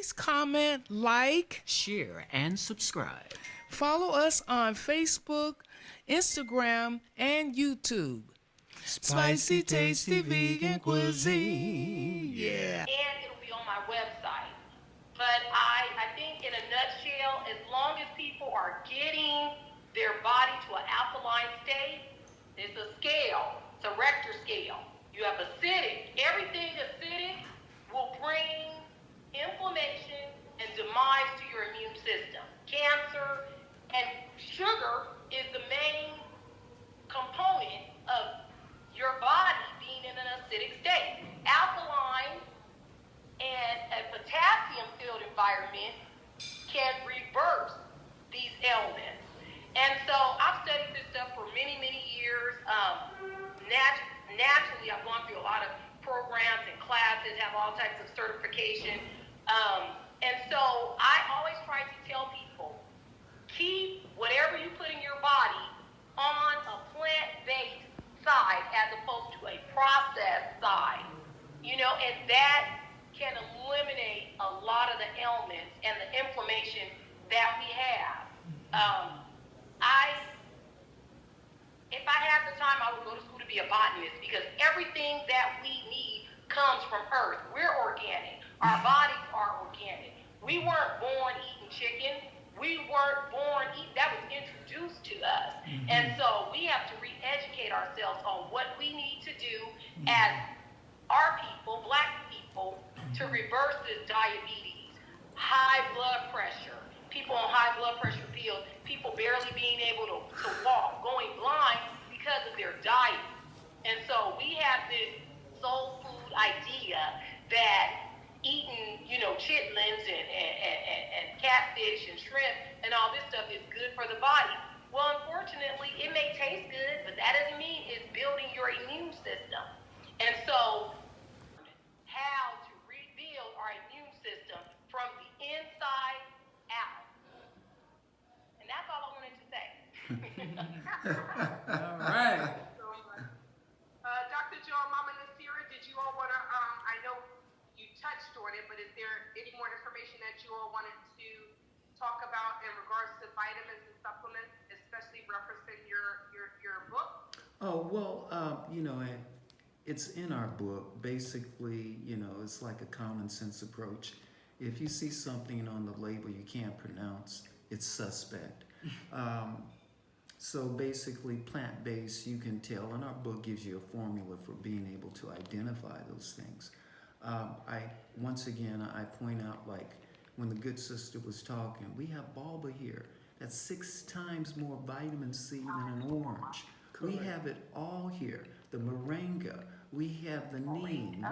please comment, like, share, and subscribe. Follow us on Facebook, Instagram, and YouTube. Spicy, tasty vegan cuisine. Yeah. And it'll be on my website. But I think in a nutshell, as long as people are getting their body to an alkaline state, it's a scale. It's a Richter scale. You have acidic. Everything acidic will bring inflammation and demise to your immune system. Cancer and sugar is the main component of your body being in an acidic state. Alkaline and a potassium-filled environment can reverse these ailments. And so I've studied this stuff for many, many years. Naturally, I've gone through a lot of programs and classes, have all types of certification. And so I always try to tell people, keep whatever you put in your body on a plant-based side as opposed to a processed side. And that can eliminate a lot of the ailments and the inflammation that we have. If I had the time, I would go to school to be a botanist because everything that we need comes from Earth. We're organic. Our bodies are organic. We weren't born eating chicken. We weren't born eating. That was introduced to us. And so we have to re-educate ourselves on what we need to do as our people, Black people, to reverse this diabetes, high blood pressure, people on high blood pressure pills, people barely being able to walk, going blind because of their diet. And so we have this soul food idea that eating, chitlins and catfish and shrimp and all this stuff is good for the body. Well, unfortunately, it may taste good, but that doesn't mean it's building your immune system. And so how to rebuild our immune system from the inside out. And that's all I wanted to say. All right. Dr. Joe, Mama Naasira, did you all want to, I know you touched on it, but is there any more information that you all wanted to talk about in regards to vitamins and supplements, especially referencing your book? Oh, well, it's in our book. Basically, it's like a common sense approach. If you see something on the label you can't pronounce, it's suspect. So basically, plant-based, you can tell, and our book gives you a formula for being able to identify those things. Once again, I point out, like when the good sister was talking, we have Balba here. That's 6 times more vitamin C than an orange. Correct. We have it all here. The moringa, we have the neem,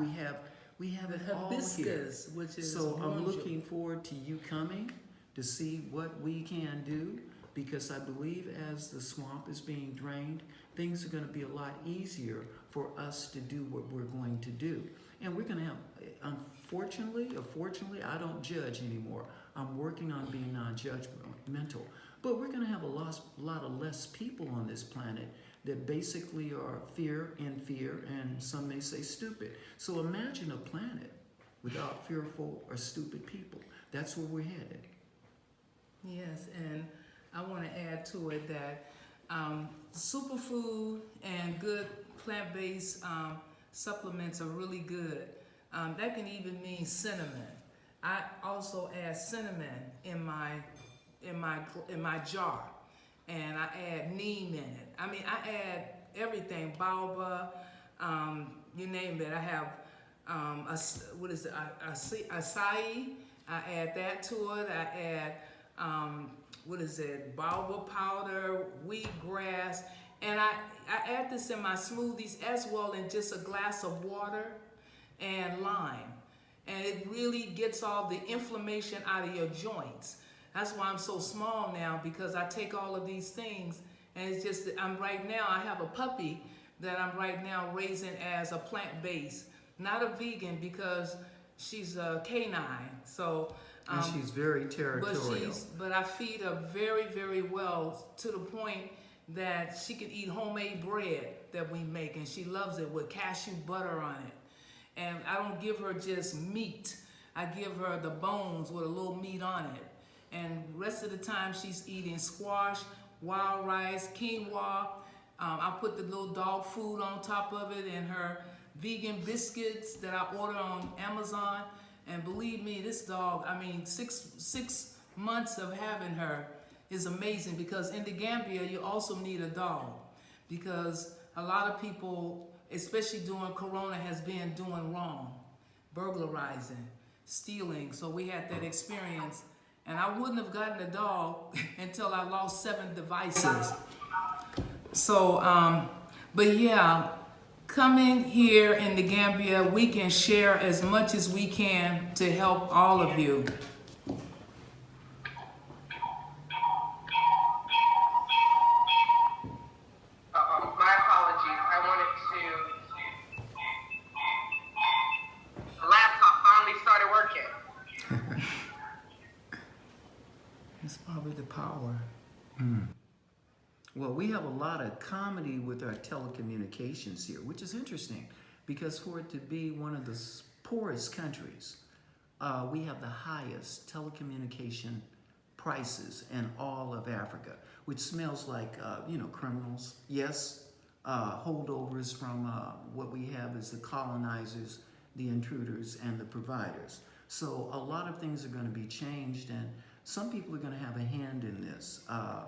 we have it all here. Which is so orange. I'm looking forward to you coming to see what we can do, because I believe as the swamp is being drained, things are going to be a lot easier for us to do what we're going to do. And we're going to have, unfortunately or fortunately, I don't judge anymore. I'm working on being non-judgmental. But we're going to have a lot of less people on this planet that basically are fear, and some may say stupid. So imagine a planet without fearful or stupid people. That's where we're headed. Yes, and I want to add to it that superfood and good plant-based supplements are really good. That can even mean cinnamon. I also add cinnamon in my jar, and I add neem in it. I mean, I add everything, baobab, you name it. I have acai. I add that to it. I add baobab powder, wheatgrass, and I add this in my smoothies as well in just a glass of water and lime. And it really gets all the inflammation out of your joints. That's why I'm so small now, because I take all of these things, and it's just, I have a puppy that I'm right now raising as a plant-based, not a vegan, because she's a canine. So and she's very territorial. But I feed her very, very well, to the point that she can eat homemade bread that we make, and she loves it with cashew butter on it. And I don't give her just meat. I give her the bones with a little meat on it. And the rest of the time she's eating squash, wild rice, quinoa. I put the little dog food on top of it and her vegan biscuits that I order on Amazon. And believe me, this dog, I mean, six months of having her is amazing, because in the Gambia, you also need a dog, because a lot of people, especially during Corona, has been doing wrong, burglarizing, stealing. So we had that experience, and I wouldn't have gotten a dog until I lost 7 devices. So, but yeah, coming here in the Gambia, we can share as much as we can to help all of you. My apologies. I wanted to. The laptop finally started working. It's probably the power. Well, we have a lot of comedy with our telecommunications here, which is interesting, because for it to be one of the poorest countries, we have the highest telecommunication prices in all of Africa, which smells like, criminals. Yes, holdovers from what we have is the colonizers, the intruders, and the providers. So a lot of things are going to be changed, and some people are going to have a hand in this. Our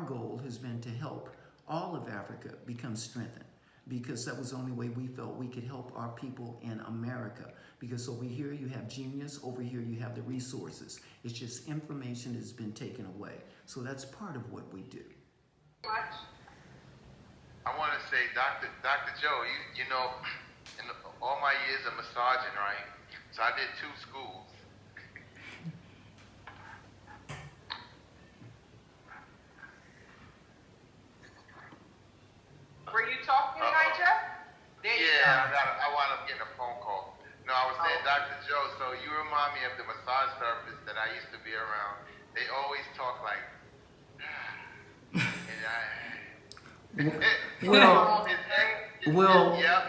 goal has been to help all of Africa become strengthened, because that was the only way we felt we could help our people in America. Because over here you have genius, over here you have the resources. It's just information has been taken away. So that's part of what we do. I want to say, Dr. Joe, you know, in all my years of massaging, right? So I did 2 schools. Were you talking, Elijah? There you go. I wound up getting a phone call. No, I was saying, Dr. Joe, so you remind me of the massage therapists that I used to be around. They always talk like,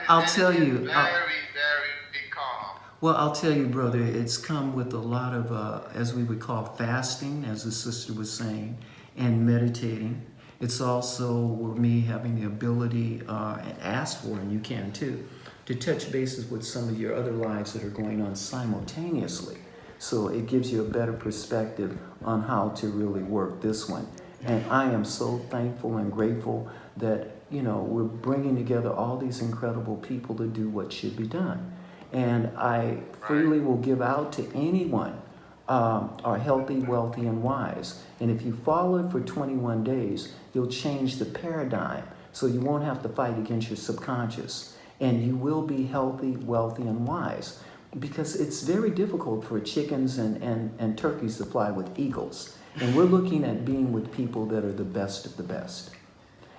I'll tell you. Very, very calm. Well, I'll tell you, brother, it's come with a lot of, as we would call fasting, as the sister was saying, and meditating. It's also with me having the ability, and ask for, and you can too, to touch bases with some of your other lives that are going on simultaneously. So it gives you a better perspective on how to really work this one. And I am so thankful and grateful that, we're bringing together all these incredible people to do what should be done. And I freely will give out to anyone are healthy, wealthy, and wise. And if you follow it for 21 days, you'll change the paradigm. So you won't have to fight against your subconscious. And you will be healthy, wealthy, and wise. Because it's very difficult for chickens and turkeys to fly with eagles. And we're looking at being with people that are the best of the best.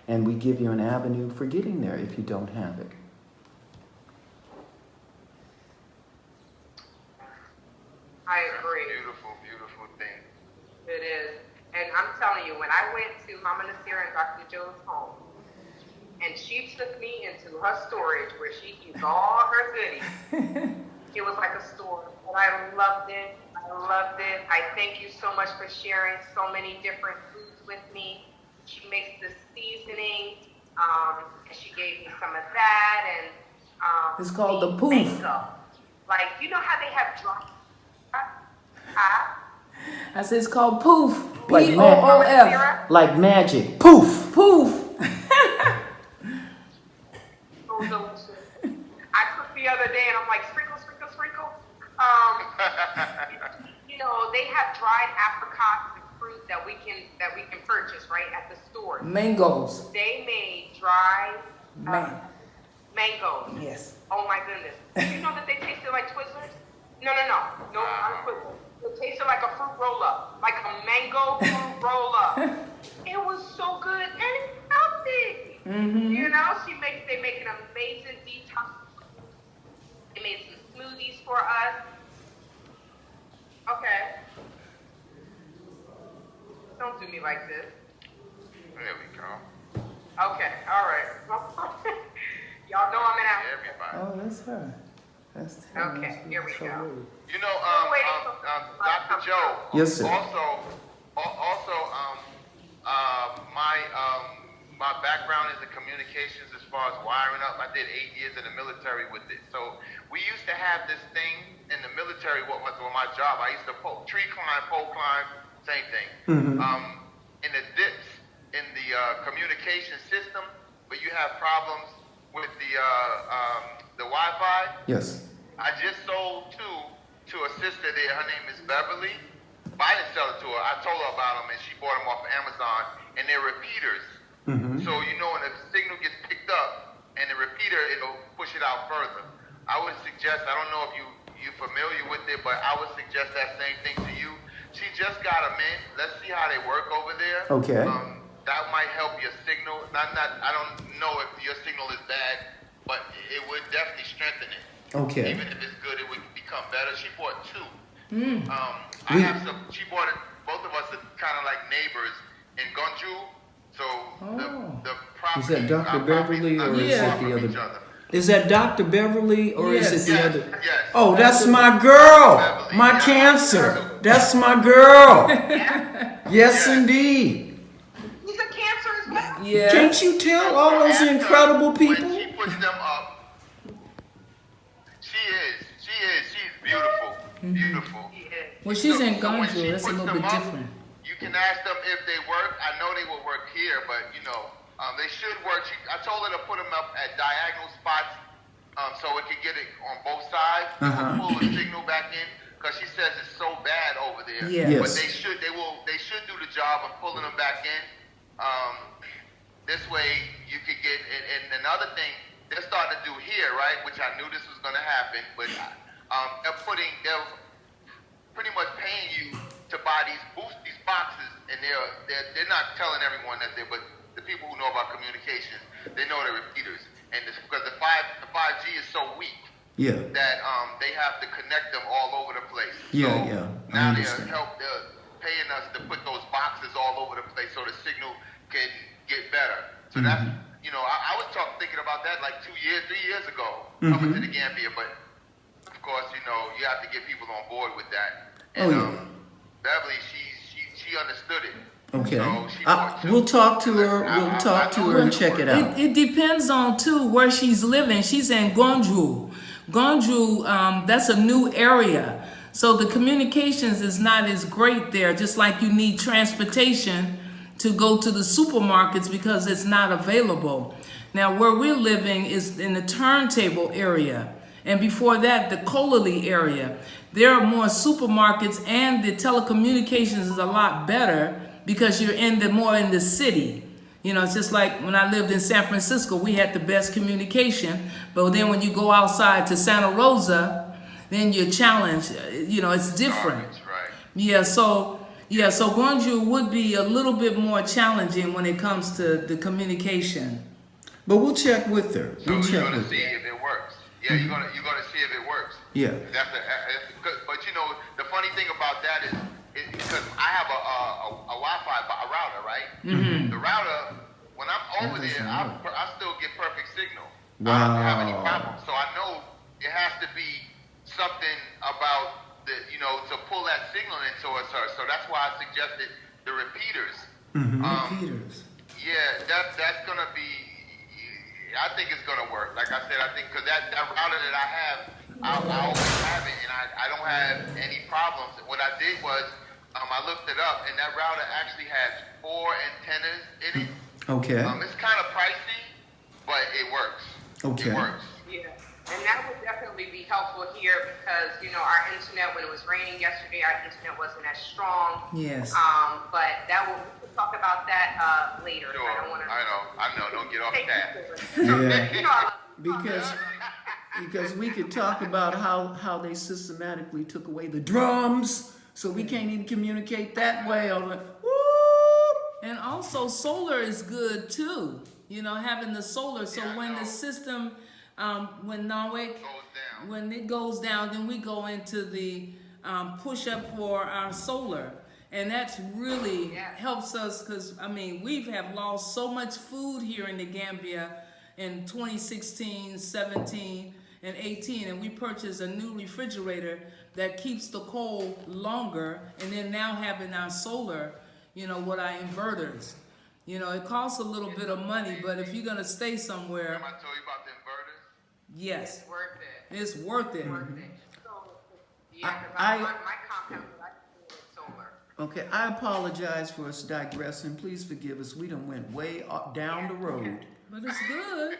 And we give you an avenue for getting there if you don't have it. I agree. Beautiful, beautiful thing. It is. And I'm telling you, when I went to Mama Naasira and Dr. Joe's home, and she took me into her storage where she keeps all her goodies, it was like a store. And I loved it. I thank you so much for sharing so many different foods with me. She makes the seasoning, and she gave me some of that, and It's called the poof. mango. Like, you know how they have dry. I said it's called poof. Like P-O-O-F. Like magic. Poof! Poof. So delicious. I cooked the other day and I'm like, sprinkle. They have dried apricots and fruit that we can purchase right at the store. Mangoes. They made dried mangoes. Yes. Oh my goodness. Did you know that they tasted like Twizzlers? No, not Twizzlers. It tasted like a fruit roll-up, like a mango fruit roll-up. It was so good and it's healthy. Mm-hmm. They make an amazing detox. They made some smoothies for us. Okay. Don't do me like this. There we go. Okay, all right. Y'all know I'm an actor. Everybody. Oh, that's her. Okay, here we go. You know, Dr. Joe. Yes, sir. My background is in communications as far as wiring up. I did 8 years in the military with it. So we used to have this thing in the military. What was my job? I used to tree climb, pole climb, same thing. In the dips in the communication system, but you have problems with the Wi-Fi. Yes. I just sold two to a sister there. Her name is Beverly. But I didn't sell it to her. I told her about them, and she bought them off of Amazon. And they're repeaters. So you know when the signal gets picked up and the repeater, it'll push it out further. I would suggest, I don't know if you're familiar with it, but I would suggest that same thing to you. She just got them in. Let's see how they work over there. Okay. That might help your signal. I don't know if your signal is bad, but it would definitely strengthen it. Okay. Even if it's good, it would become better. She bought two. I have some. She bought it. Both of us are kind of like neighbors in Gunju. So the property. Is that Dr. Beverly or is it the other? Other. Is that Dr. Beverly or is it the Yes, other? yes. Oh, that's my girl. Beverly, My yeah. cancer. That's my girl. Yes, indeed. He's a cancer as well. Yeah. Can't you tell all those After, incredible people? When she puts them up, she's beautiful. Beautiful. Well, she's in So when Gunju. she That's a puts little them bit up, different. You can ask them if they work. I know they will work here, but you know, they should work. I told her to put them up at diagonal spots, so it could get it on both sides. Pull the signal back in, because she says it's so bad over there. Yeah. But Yes. they should do the job of pulling them back in. This way you could get, and another thing they're starting to do here, right? Which I knew this was going to happen, but they're pretty much paying you to buy these boxes, and they're not telling everyone that but the people who know about communications, they know they're repeaters, and it's because the 5G is so weak that they have to connect them all over the place. Yeah, so yeah, I now understand. they're paying us to put those boxes all over the place so the signal can get better. So that's, you know, I was thinking about that like 3 years ago, coming to the Gambia, but of course, you know, you have to get people on board with that. And Beverly, she understood it. Okay. So she bought two. We'll talk to her. I We'll talk to know her and it'll check work. it out. It depends on too where she's living. She's in Gunju. Gunju, that's a new area. So the communications is not as great there, just like you need transportation to go to the supermarkets because it's not available. Now where we're living is in the turntable area. And before that, the Colely area. There are more supermarkets and the telecommunications is a lot better because you're more in the city. You know, it's just like when I lived in San Francisco, we had the best communication. But then when you go outside to Santa Rosa, then you're challenged. You know, it's different. Right. Yeah, so Gunju would be a little bit more challenging when it comes to the communication. But we'll check with her. So We'll you're check gonna with see her. if it works. Yeah, you're gonna see if it works. Yeah. But you know, the funny thing about that is because I have a Wi-Fi router, right? The router, when I'm over there, I still get perfect signal. I don't have any problems. So I know it has to be something about to pull that signal into us. So that's why I suggested the repeaters. Repeaters. Yeah, that's gonna be. I think it's gonna work. Like I said, I think because that router that I have, I always have it, and I don't have any problems. What I did was, I looked it up, and that router actually has 4 antennas in it. Okay. It's kind of pricey, but it works. Okay. It works. Yeah, and that would definitely be helpful here because, you know, our internet, when it was raining yesterday, our internet wasn't as strong. Yes. But we could talk about that later. Sure. I don't want to. I know. Don't get off that. Yeah. You know, I love you. Because we could talk about how they systematically took away the drums, so we can't even communicate that way. On the, woo! And also solar is good too. You know, having the solar. So Yeah, I when know. the system, when Nawek, Goes down. when it goes down, then we go into the push up for our solar. And that's really helps us because, I mean, we have lost so much food here in the Gambia in 2016, 17. 2018, and we purchased a new refrigerator that keeps the cold longer, and then now having our solar, with our inverters. It costs a little bit of money, but if you're gonna stay somewhere, Remember I told you about the inverters? yes, It's worth it. it's worth it. Worth it. So, yeah, because I- my compound is like solar. Okay, I apologize for us digressing. Please forgive us. We done went way down the road. But it's good.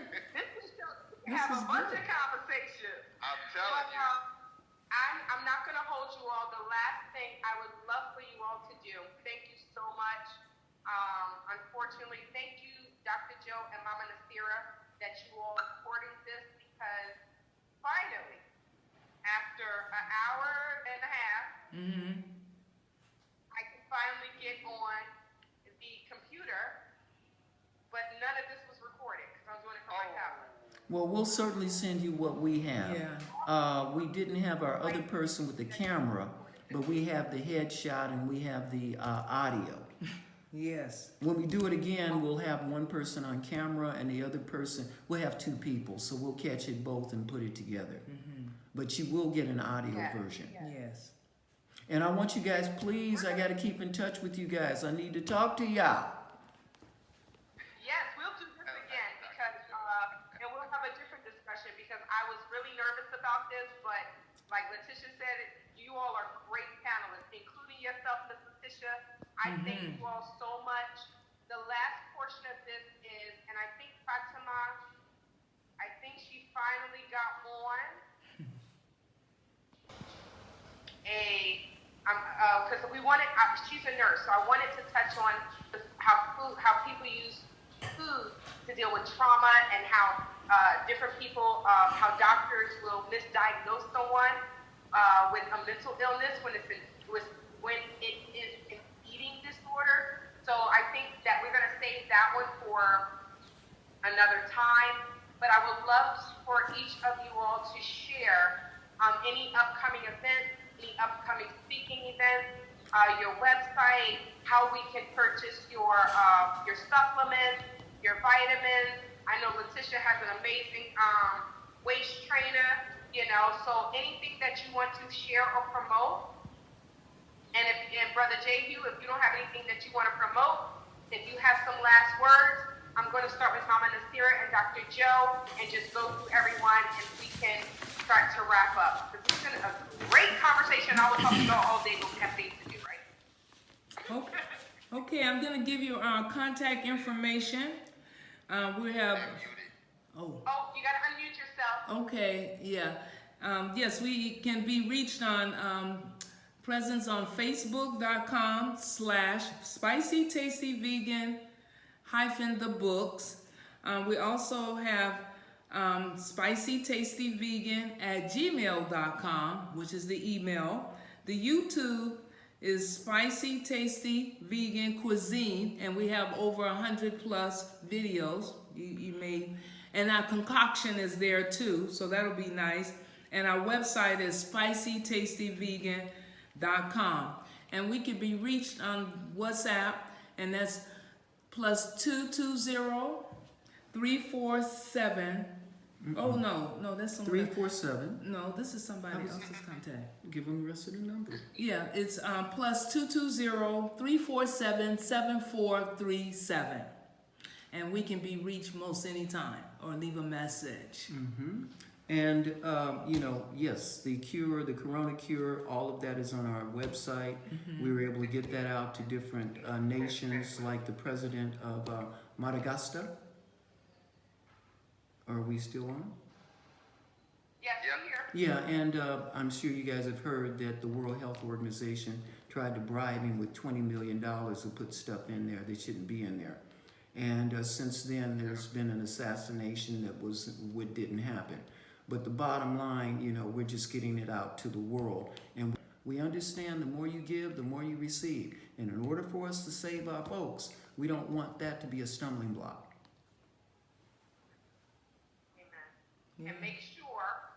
We have a bunch of conversations. I'm telling you. I'm not going to hold you all. The last thing I would love for you all to do, thank you so much. Unfortunately, thank you, Dr. Joe and Mama Naasira, that you all recording this, because finally, after an hour and a half, I can finally get on the computer, but none of this was recorded because I'm doing it from my tablet. Well, we'll certainly send you what we have. Yeah. We didn't have our other person with the camera, but we have the headshot and we have the audio. Yes. When we do it again, we'll have one person on camera and the other person, we'll have two people, so we'll catch it both and put it together. But you will get an audio version. Yes. And I want you guys, please, I got to keep in touch with you guys. I need to talk to y'all. Yes, we'll do this again because, and we'll have a different discussion because I was really nervous about this, but like Leticia said, you all are great panelists, including yourself, Miss Leticia. I thank you all so much. The last portion of this is, and I think Fatima, I think she finally got on because we wanted, she's a nurse, so I wanted to touch on how people use food to deal with trauma and how different people, how doctors will misdiagnose someone with a mental illness when it is an eating disorder. So I think that we're going to save that one for another time. But I would love for each of you all to share any upcoming events, any upcoming speaking events, your website, how we can purchase your supplements, your vitamins. I know Leticia has an amazing waist trainer, so anything that you want to share or promote. And Brother Jehu, if you don't have anything that you want to promote, if you have some last words, I'm going to start with Mama Naasira and Dr. Joe and just go through everyone and we can start to wrap up. This has been a great conversation. I was talking about all day, but we have things to do, right? Okay, I'm gonna give you our contact information. We have. Oh, you got to unmute yourself. Okay, yeah. Yes, we can be reached on presence on Facebook.com/SpicyTastyVegan-the books. We also have SpicyTastyVegan@gmail.com, which is the email. The YouTube is Spicy Tasty Vegan Cuisine, and we have over 100+ videos. You may, and our concoction is there too, so that'll be nice. And our website is SpicyTastyVegan.com, and we can be reached on WhatsApp, and that's +220-347. Oh no, that's someone. 347. No, this is somebody else's contact. Give them the rest of the number. Yeah, it's +220-347-7437, and we can be reached most anytime or leave a message. And, yes, the cure, the corona cure, all of that is on our website. We were able to get that out to different nations, like the president of Madagascar. Are we still on? Yes, I'm here. Yeah, and I'm sure you guys have heard that the World Health Organization tried to bribe him with $20 million to put stuff in there that shouldn't be in there. And since then, there's been an assassination that didn't happen. But the bottom line, we're just getting it out to the world. And we understand the more you give, the more you receive. And in order for us to save our folks, we don't want that to be a stumbling block. Amen. And make sure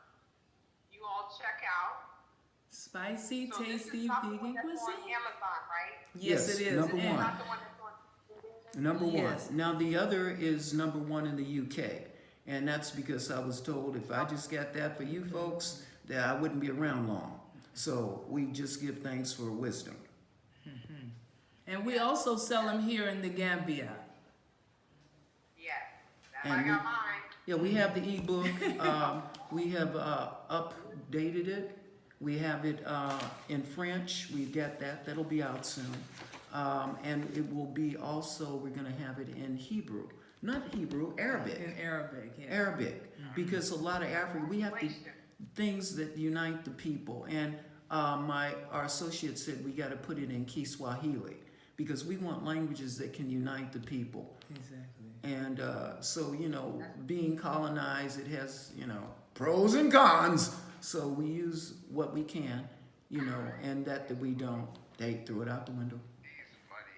you all check out Spicy So this Tasty is not the Vegan one that's on Cuisine. Amazon, right? Yes, it is. number And- one. Not the one that's on Number Yes. one. Now the other is number one in the UK. And that's because I was told if I just got that for you folks, that I wouldn't be around long. So we just give thanks for wisdom. And we also sell them here in the Gambia. Yes, that And I we- got mine. Yeah, we have the ebook. We have updated it. We have it in French. We got that. That'll be out soon. And it will be also, we're going to have it in Hebrew. Not Hebrew, Arabic. In Arabic, yeah. Arabic. Because a lot of Africa, we have things that unite the people. And our associate said we got to put it in Kiswahili because we want languages that can unite the people. Exactly. And so, being colonized, it has, pros and cons. So we use what we can, and that we don't. They threw it out the window. He's funny.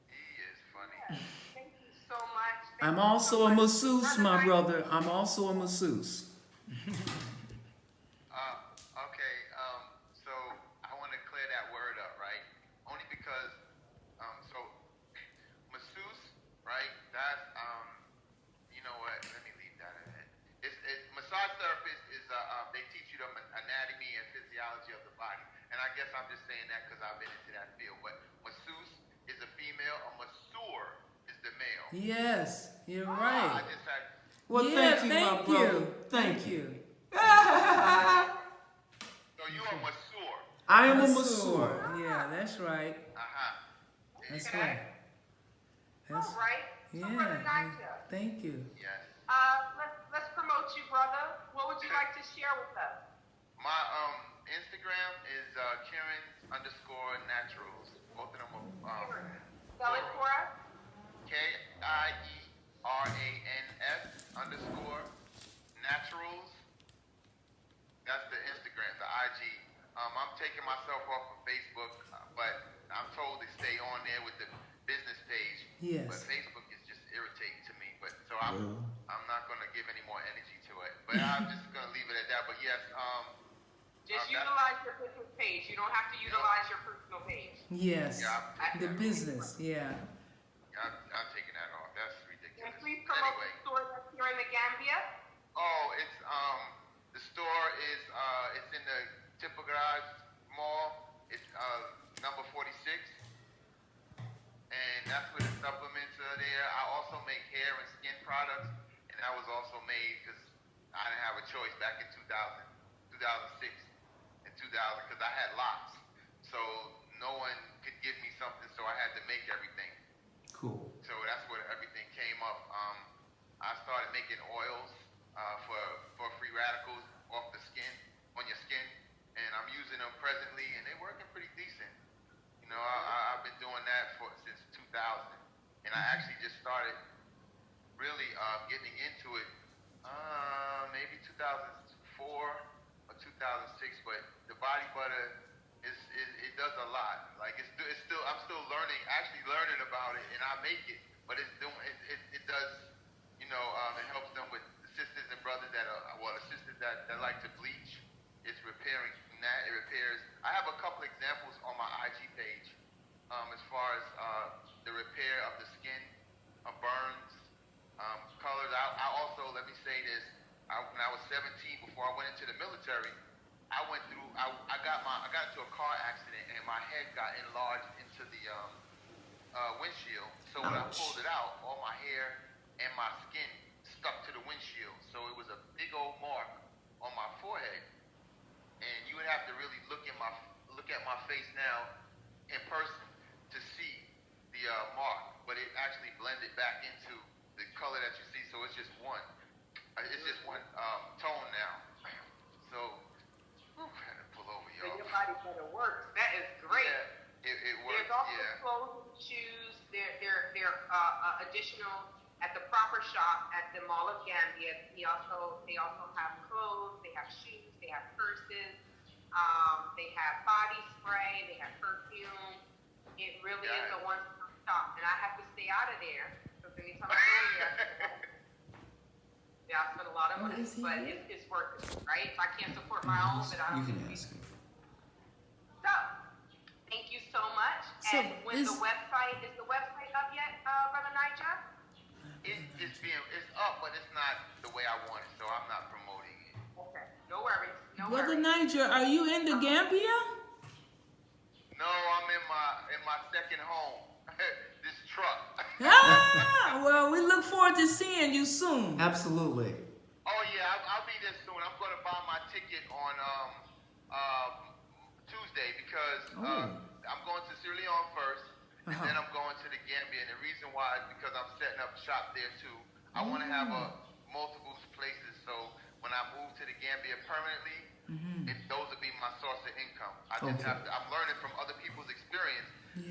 He is funny. Thank you so much. I'm also a masseuse, my brother. I'm also a masseuse. Okay, so I want to clear that word up, right? Only because, so masseuse, right? That's, you know what? Let me leave that in it. Massage therapist is, they teach you the anatomy and physiology of the body. And I guess I'm just saying that because I've been into that field. But masseuse is a female, a masseur is the male. Yes, you're I right. just had, Well, Yeah, thank you, my brother. Thank you. so you a masseur. I am a masseur. Yeah, that's right. That's right. That's All right. So, Brother yeah. Nigel, Thank you. Yes. let's promote you, brother. What would you like to share with us? My Instagram is Kieran_naturals. Both of them are Spell it for us. KIERANS_naturals. That's the Instagram, the IG. I'm taking myself off of Facebook, but I'm told to stay on there with the business page. Yes. But Facebook is just irritating to me. But so I'm not gonna give any more energy to it. But I'm just gonna leave it at that. But yes, Just utilize your business page. You don't have to utilize your personal page. Yes. Yeah, I'm The business. Yeah. I'm taking that off. That's ridiculous. And please promote Anyway. the store that's here in the Gambia. Oh, it's the store is it's in the Tipper Garage Mall. It's number 46, and that's where the supplements are there. I also make hair and skin products, and that was also made because I didn't have a choice back in 2006 and 2000 because I had locks, so no one could give me something, so I had to make everything. Cool. So that's where everything came up. I started making oils for free radicals off the skin, on your skin, and I'm using them presently, and they're working pretty decent. I've been doing that since 2000, and I actually just started really getting into it maybe 2004 or 2006. But the body butter it does a lot. Like it's still I'm still actually learning about it, and I make it, but it does it helps them with the sisters and brothers the sisters that like to bleach. It's repairing that. It repairs. I have a couple examples on my IG page as far as the repair of the skin, burns, colors. I also, let me say this, when I was 17, before I went into the military, I got into a car accident and my head got enlarged into the windshield. So when I pulled it out, all my hair and my skin stuck to the windshield. So it was a big old mark on my forehead. And you would have to really look at my face now in person to see the mark. But it actually blended back into the color that you see. So it's just one. It's just one tone now. So I had to pull over, So y'all. your body better works. That is great. Yeah, it works. There's also Yeah. clothes and shoes. They're additional at the proper shop at the Mall of Gambia. They also have clothes. They have shoes. They have purses. They have body spray. They have perfume. It really is a one-stop shop, and I have to stay out of there because anytime I go there, I spend a lot of money, but it's worth it, right? If I can't support my own, then I You don't can need to. ask him. So, thank you so much. So And when is the website up yet, Brother Nigel? It's up, but it's not the way I want it, so I'm not promoting it. Okay. No worries. No Brother worries. Niger, are you in the Gambia? No, I'm in my second home. This truck. Well, we look forward to seeing you soon. Absolutely. Oh yeah, I'll be there soon. I'm gonna buy my ticket on Tuesday because I'm going to Sierra Leone first, and then I'm going to the Gambia. And the reason why is because I'm setting up shop there too. I want to have multiple places, so when I move to the Gambia permanently, those will be my source of income. I just have to. I'm learning from other people's experience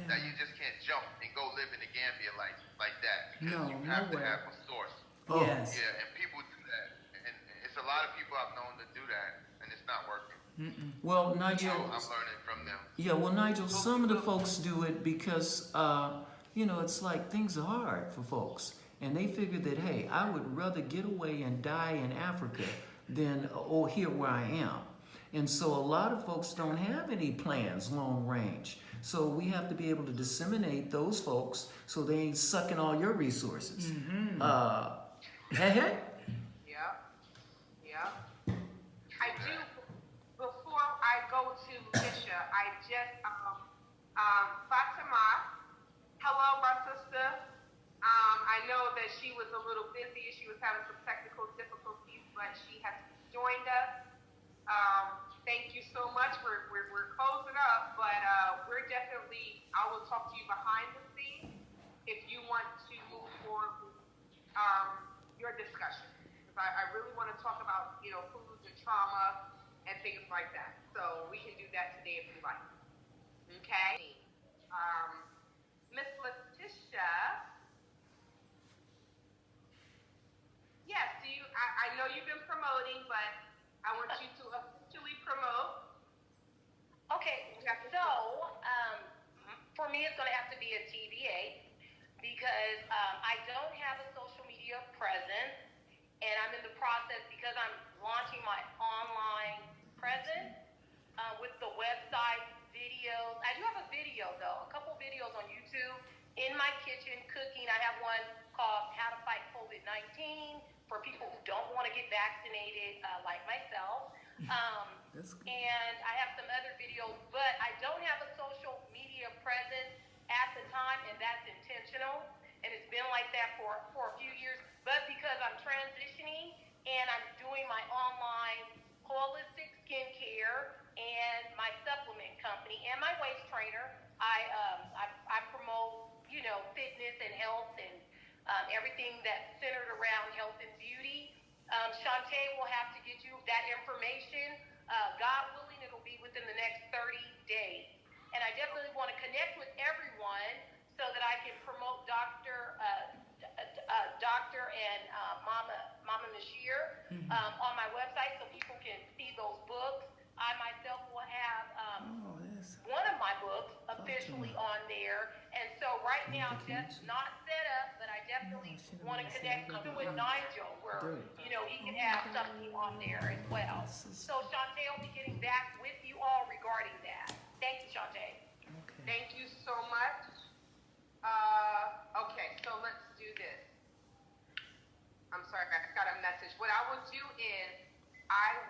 that you just can't jump and go live in the Gambia like that because you have to have a source. Oh. Yes. Yeah, and people do that, and it's a lot of people I've known to do that, and it's not working. Well, So Nigel. I'm learning from them. Yeah, well, Nigel, some of the folks do it because, it's like things are hard for folks. And they figure that, hey, I would rather get away and die in Africa than here where I am. And so a lot of folks don't have any plans long range. So we have to be able to disseminate those folks so they ain't sucking all your resources. Hey. Yep. I do. Before I go to Tisha, I just Fatima. Hello, my sister. I know that she was a little busy. She was having some technical difficulties, but she has joined us. Thank you so much. We're closing up, but we're definitely. I will talk to you behind the scenes if you want to move forward with your discussion. Because I really want to talk about foods and trauma and things like that. So we can do that today if you like. Okay. Miss Leticia. Yes, I know you've been promoting, but I want you to officially promote. Okay, so for me, it's going to have to be a TBA because I don't have a social media presence, and I'm in the process because I'm launching my online presence with the website, videos. I do have a video though, a couple videos on YouTube in my kitchen cooking. I have one called How to Fight COVID-19 for people who don't want to get vaccinated like myself. And I have some other videos, but I don't have a social media presence at the time, and that's intentional. And it's been like that for a few years. But because I'm transitioning and I'm doing my online holistic skincare and my supplement company and my waist trainer, I promote fitness and health and everything that's centered around health and beauty. Shauntay will have to get you that information. God willing, it'll be within the next 30 days. And I definitely want to connect with everyone so that I can promote Dr. and Mama Naasira on my website so people can see those books. I myself will have one of my books officially on there. And so right now, just not set up, but I definitely want to connect even with Nigel where, he can have something on there as well. So Shauntay will be getting back with you all regarding that. Thank you, Shauntay. Okay. Thank you so much. Okay, so let's do this. I'm sorry, I got a message. What I will do is I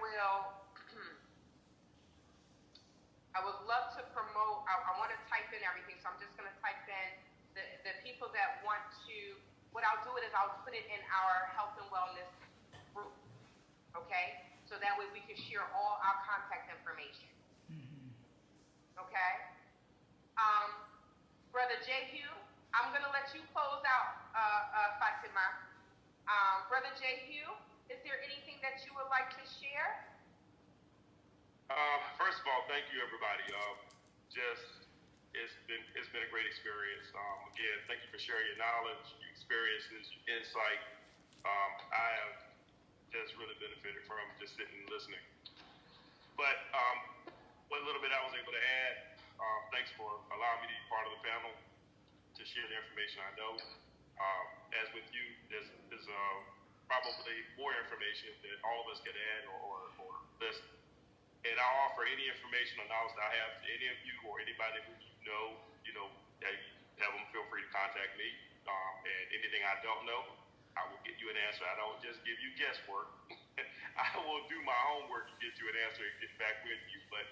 would love to promote. I want to type in everything, so I'm just going to type in the people that want to. What I'll do is I'll put it in our health and wellness group, okay? So that way we can share all our contact information. Okay? Brother Jehu, I'm going to let you close out, Fatima. Brother Jehu, is there anything that you would like to share? First of all, thank you, everybody. It's been a great experience. Again, thank you for sharing your knowledge, your experiences, your insight. I have just really benefited from just sitting and listening. But what little bit I was able to add, thanks for allowing me to be part of the panel to share the information I know. As with you, there's probably more information that all of us can add or listen. And I'll offer any information or knowledge that I have to any of you or anybody who that you have them feel free to contact me. And anything I don't know, I will get you an answer. I don't just give you guesswork. I will do my homework and get you an answer and get back with you. But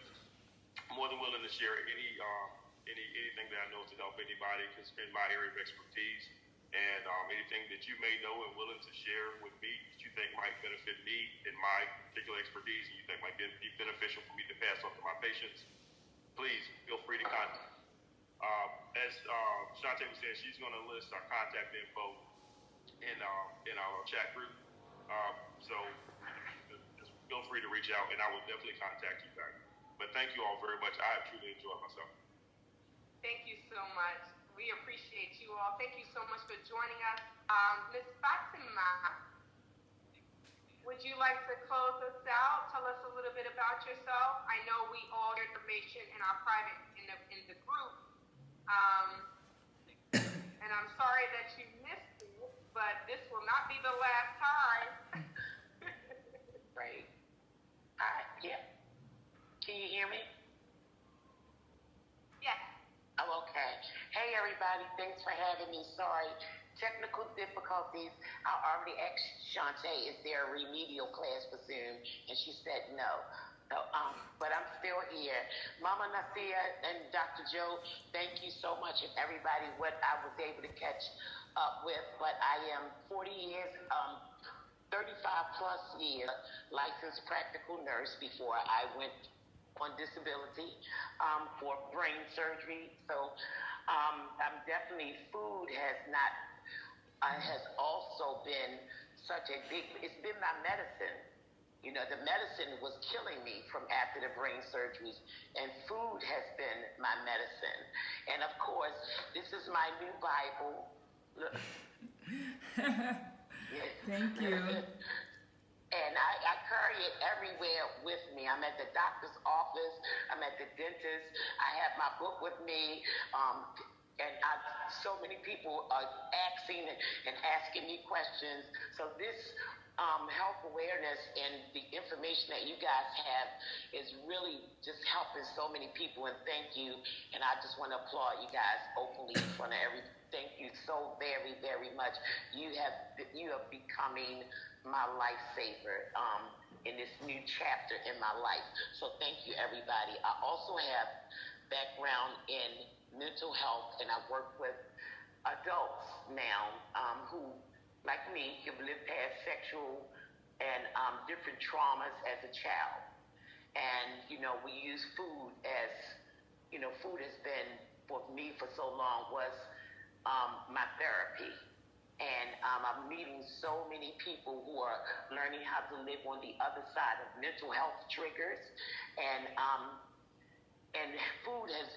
I'm more than willing to share anything that I know to help anybody because in my area of expertise. And anything that you may know and willing to share with me that you think might benefit me in my particular expertise and you think might be beneficial for me to pass on to my patients, please feel free to contact. As Shauntay was saying, she's going to list our contact info in our chat group. So just feel free to reach out, and I will definitely contact you guys. But thank you all very much. I have truly enjoyed myself. Thank you so much. We appreciate you all. Thank you so much for joining us. Ms. Fatima, would you like to close us out? Tell us a little bit about yourself. I know we all get information in our private, in the group. And I'm sorry that you missed it, but this will not be the last time. Right. Yeah. Can you hear me? Yes. Oh, okay. Hey, everybody. Thanks for having me. Sorry. Technical difficulties. I already asked Shauntay, is there a remedial class for Zoom? And she said no. So, but I'm still here. Mama Naasira and Dr. Joe, thank you so much. And everybody, what I was able to catch up with. But I am 40 years, 35 plus years licensed practical nurse before I went on disability for brain surgery. So I'm definitely, food has not, has also been such a big, it's been my medicine. You know, the medicine was killing me from after the brain surgeries, and food has been my medicine. And of course, this is my new Bible. Look. Thank you. And I carry it everywhere with me. I'm at the doctor's office. I'm at the dentist. I have my book with me. And so many people are asking me questions. So this health awareness and the information that you guys have is really just helping so many people. And thank you. And I just want to applaud you guys openly in front of everyone. Thank you so very, very much. You are becoming my lifesaver in this new chapter in my life. So thank you, everybody. I also have background in mental health, and I work with adults now who, like me, have lived past sexual and different traumas as a child. And, you know, we use food as, you know, food has been, for me for so long, was my therapy. And I'm meeting so many people who are learning how to live on the other side of mental health triggers. And food has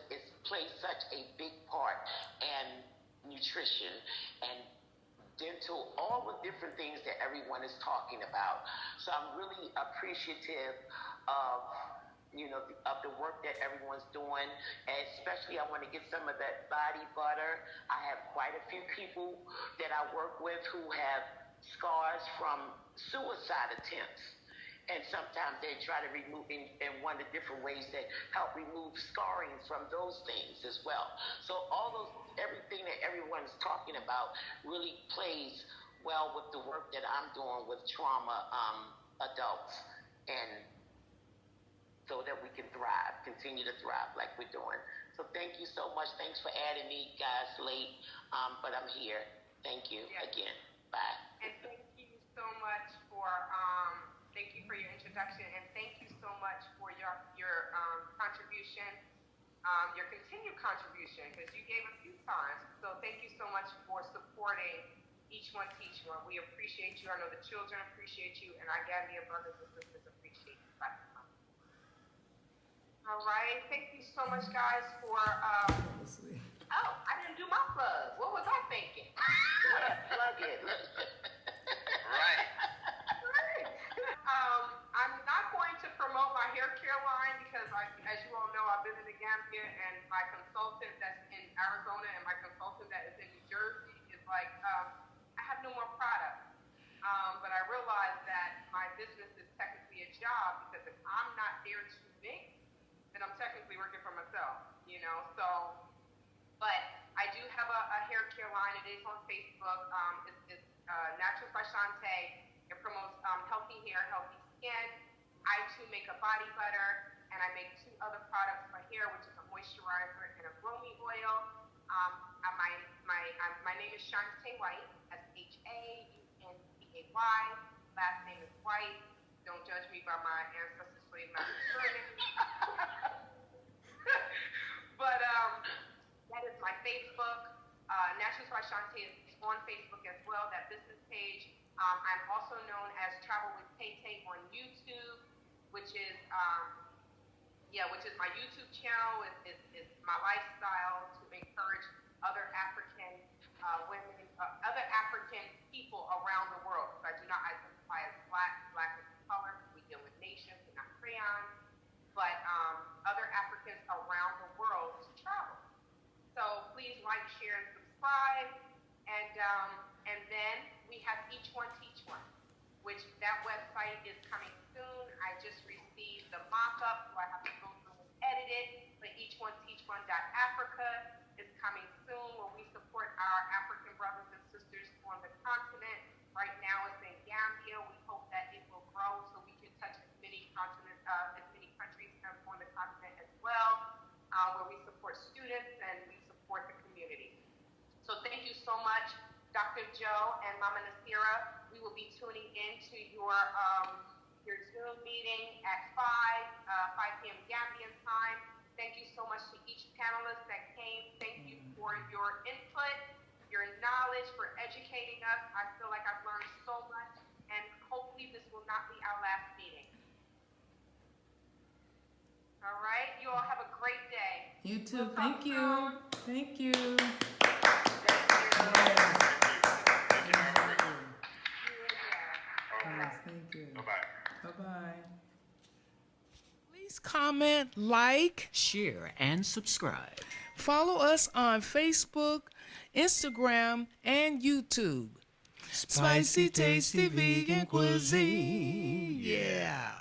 played such a big part, and nutrition and dental, all the different things that everyone is talking about. So I'm really appreciative of, you know, of the work that everyone's doing. And especially I want to get some of that body butter. I have quite a few people that I work with who have scars from suicide attempts. And sometimes they try to remove in one of the different ways that help remove scarring from those things as well. So all those, everything that everyone's talking about really plays well with the work that I'm doing with trauma adults, and so that we can thrive, continue to thrive like we're doing. So thank you so much. Thanks for adding me, guys, late, but I'm here. Thank you again. Bye. And thank you so much for thank you for your introduction, and thank you so much for your contribution, your continued contribution, because you gave a few times. So thank you so much for supporting each one teach one. We appreciate you. I know the children appreciate you, and our Gambia brothers and sisters appreciate you. All right, thank you so much, guys, for oh, I didn't do my plug. What was I thinking? Plug it. Right. I'm not going to promote my hair care line because, as you all know, I've been in the Gambia, and my consultant that's in Arizona and my consultant that is in New Jersey is like, I have no more product. But I realize that my business is technically a job, because if I'm not there to make, then I'm technically working for myself, you know. So, but I do have a hair care line. It is on Facebook. It's Natural by Shauntay. It promotes healthy hair, healthy skin. I too make a body butter, and I make 2 other products for hair, which is a moisturizer and a bromine oil. My name is Shauntay White, Shauntay. Last name is White. Don't judge me by my ancestors' slave master surname. But that is my Facebook. Nationals by Shauntay is on Facebook as well, that business page. I'm also known as Travel with TayTay on YouTube, which is my YouTube channel. Is my lifestyle to encourage other African women, other African people around the world. So I do not identify as black is color. We deal with nations and not crayons, but other Africans around the world to travel. So please like, share, and subscribe. And then we have Each One Teach One, which that website is coming soon. I just received the mock-up, so I have to go through and edit it. But eachOneTeachOne.Africa is coming soon, where we support our African brothers and sisters on the continent. Right now it's in Gambia. We hope that it will grow so we can touch as many countries on the continent as well, where we support students and we support the community. So thank you so much, Dr. Joe and Mama Naasira. We will be tuning in to your Zoom meeting at 5 p.m. Gambian time. Thank you so much to each panelist that came. Thank you for your input, your knowledge, for educating us. I feel like I've learned so much, and hopefully this will not be our last meeting. All right, you all have a great day. You too. We'll Thank you. soon. Thank you. Yes, thank you. Bye-bye. Bye-bye. Please comment, like, Share and subscribe. follow us on Facebook, Instagram, and YouTube. Spicy, tasty vegan cuisine. Yeah.